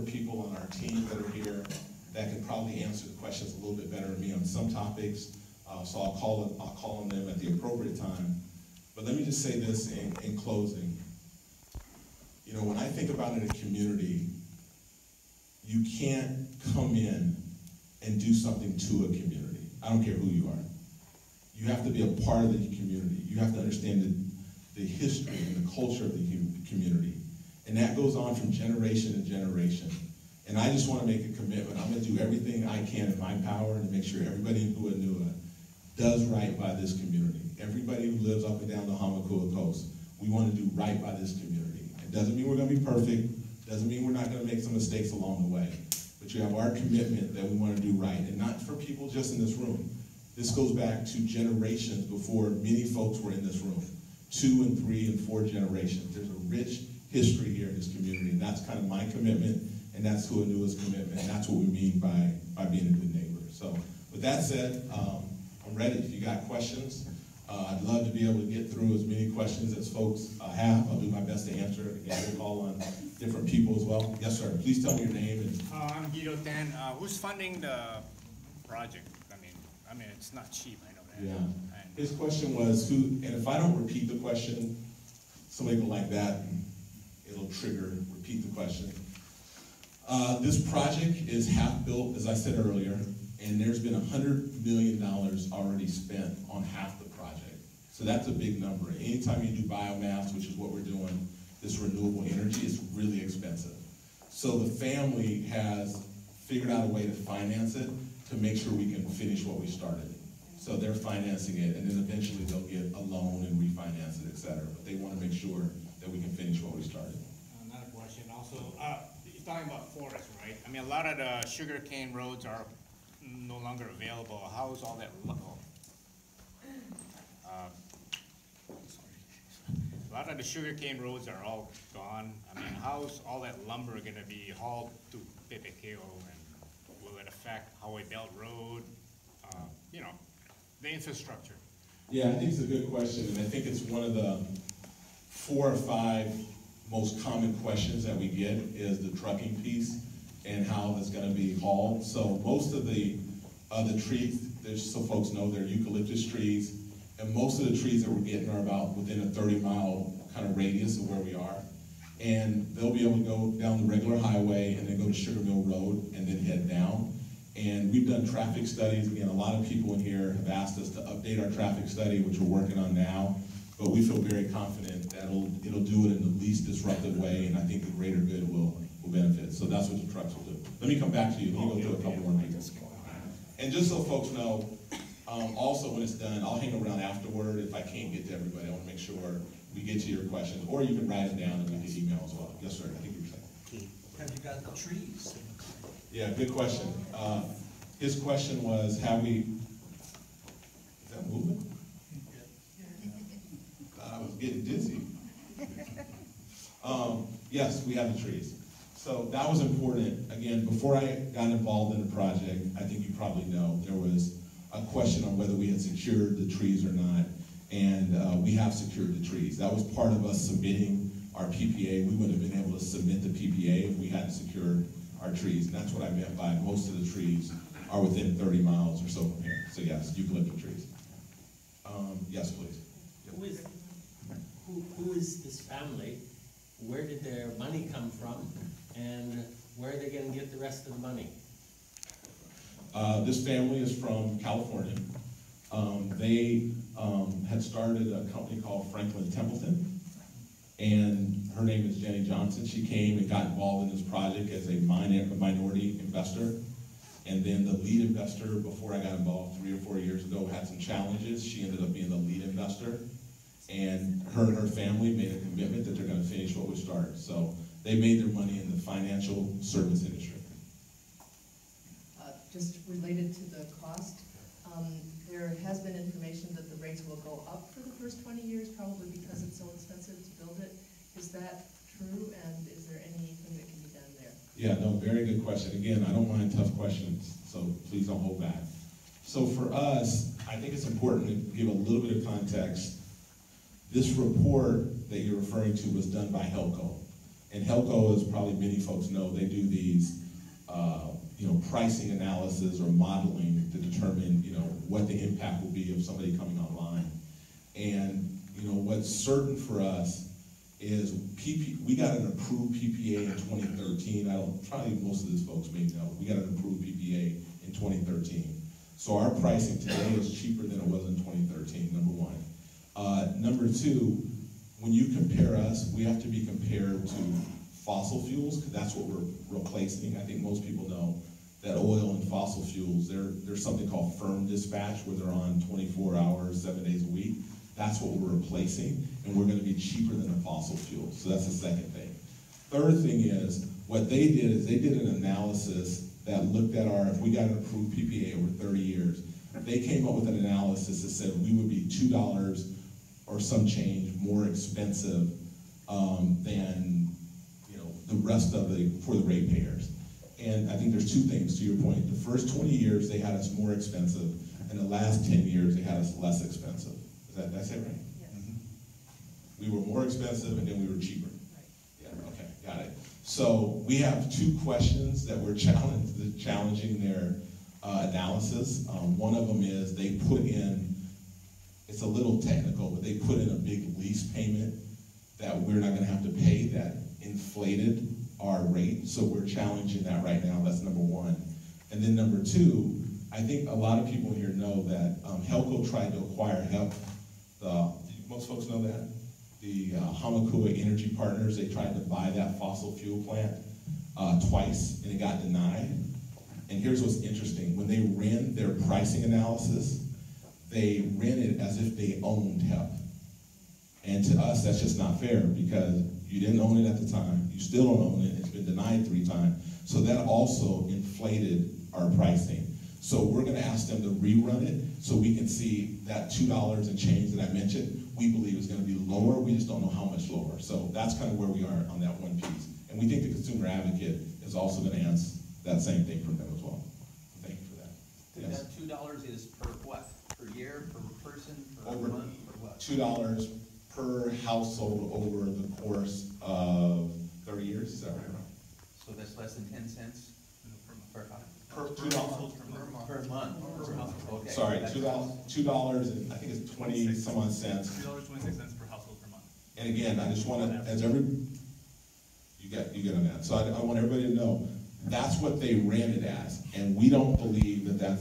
people on our team that are here that can probably answer the questions a little bit better than me on some topics. So I'll call on them at the appropriate time. But let me just say this in closing. You know, when I think about it in a community, you can't come in and do something to a community. I don't care who you are. You have to be a part of the community. You have to understand the history and the culture of the community. And that goes on from generation to generation. And I just want to make a commitment. I'm going to do everything I can in my power to make sure everybody in Honua does right by this community. Everybody who lives up and down the Honua coast, we want to do right by this community. It doesn't mean we're going to be perfect. Doesn't mean we're not going to make some mistakes along the way. But you have our commitment that we want to do right. And not for people just in this room. This goes back to generations before many folks were in this room. 2 and 3 and 4 generations. There's a rich history here in this community. And that's kind of my commitment. And that's Honua's commitment. And that's what we mean by being a good neighbor. So with that said, I'm ready. If you got questions, I'd love to be able to get through as many questions as folks have. I'll do my best to answer. Again, we'll call on different people as well. Yes, sir. Please tell me your name. And I'm Guido Tan. Who's funding the project? I mean, it's not cheap. I know that. Yeah. And his question was who. And if I don't repeat the question, somebody go like that, and it'll trigger. Repeat the question. This project is half built, as I said earlier, and there's been $100 million already spent on half the project. So that's a big number. Anytime you do biomass, which is what we're doing, this renewable energy is really expensive. So the family has figured out a way to finance it to make sure we can finish what we started. So they're financing it, and then eventually they'll get a loan and refinance it, et cetera. But they want to make sure that we can finish what we started. Another question also, you're talking about forest, right? I mean, a lot of the sugarcane roads are no longer available. How is all that? A lot of the sugarcane roads are all gone. I mean, how's all that lumber going to be hauled to Pepekeo, and will it affect Highway Belt Road? You know, the infrastructure. Yeah, I think it's a good question, and I think it's one of the 4 or 5 most common questions that we get is the trucking piece and how it's going to be hauled. So most of the trees, there's so folks know, they're eucalyptus trees, and most of the trees that we're getting are about within a 30-mile kind of radius of where we are. And they'll be able to go down the regular highway and then go to Sugar Mill Road and then head down. And we've done traffic studies. Again, a lot of people in here have asked us to update our traffic study, which we're working on now. But we feel very confident that it'll do it in the least disruptive way, and I think the greater good will benefit. So that's what the trucks will do. Let me come back to you. Let me go through a couple more people. And just so folks know, also when it's done, I'll hang around afterward if I can't get to everybody. I want to make sure we get to your questions, or you can write it down and we can email as well. Yes, sir. I think you were saying. Have you got the trees? Yeah, good question. His question was, have we? Is that moving? I was getting dizzy. Yes, we have the trees. So that was important. Again, before I got involved in the project, I think you probably know, there was a question on whether we had secured the trees or not, and we have secured the trees. That was part of us submitting our PPA. We wouldn't have been able to submit the PPA if we hadn't secured our trees, and that's what I meant by most of the trees are within 30 miles or so from here. So yes, eucalyptus trees. Yes, please. Who is this family? Where did their money come from? And where are they going to get the rest of the money? This family is from California. They had started a company called Franklin Templeton, and her name is Jenny Johnson. She came and got involved in this project as a minority investor. And then the lead investor, before I got involved 3 or 4 years ago, had some challenges. She ended up being the lead investor. And her family made a commitment that they're going to finish what we started. So they made their money in the financial service industry. Just related to the cost, there has been information that the rates will go up for the first 20 years, probably because it's so expensive to build it. Is that true, and is there anything that can be done there? Yeah, no, very good question. Again, I don't mind tough questions, so please don't hold back. So for us, I think it's important to give a little bit of context. This report that you're referring to was done by Helco. And Helco, as probably many folks know, they do these pricing analysis or modeling to determine, you know, what the impact will be of somebody coming online. And, you know, what's certain for us is we got an approved PPA in 2013. Probably most of these folks may know, we got an approved PPA in 2013. So our pricing today is cheaper than it was in 2013, number one. Number two, when you compare us, we have to be compared to fossil fuels, because that's what we're replacing. I think most people know that oil and fossil fuels, there's something called firm dispatch, where they're on 24 hours, 7 days a week. That's what we're replacing, and we're gonna be cheaper than the fossil fuels. So that's the second thing. Third thing is, what they did is they did an analysis that looked at if we got an approved PPA over 30 years, they came up with an analysis that said we would be $2 or some change more expensive than, you know, the rest of for the ratepayers. And I think there's two things to your point. The first 20 years they had us more expensive, and the last 10 years they had us less expensive. Did I say right? Yes. We were more expensive and then we were cheaper. Right. Yeah, okay, got it. So we have two questions that we're challenging their analysis. One of them is they put in, it's a little technical, but they put in a big lease payment that we're not gonna have to pay that inflated our rate. So we're challenging that right now. That's number one. And then number two, I think a lot of people here know that Helco tried to acquire most folks know that? The Honua Energy Partners, they tried to buy that fossil fuel plant twice, and it got denied. And here's what's interesting. When they ran their pricing analysis, they ran it as if they owned HEP. And to us, that's just not fair, because you didn't own it at the time, you still don't own it, it's been denied 3 times. So that also inflated our pricing. So we're gonna ask them to rerun it so we can see that $2 and change that I mentioned, we believe is gonna be lower, we just don't know how much lower. So that's kind of where we are on that one piece. And we think the consumer advocate is also gonna answer that same thing from them as well. Thank you for that. And Yes. that $2 is per what? Per year, per person, per Over month, per what? $2 per household over the course of 30 years, is that right? So that's less than 10 cents per house? Per $2. Per month. Per month, okay. Sorry, $2, and I think it's 20 some odd cents. $2.26 per household per month. And again, I just want to, you get on that. So I want everybody to know, that's what they ran it as, and we don't believe that that's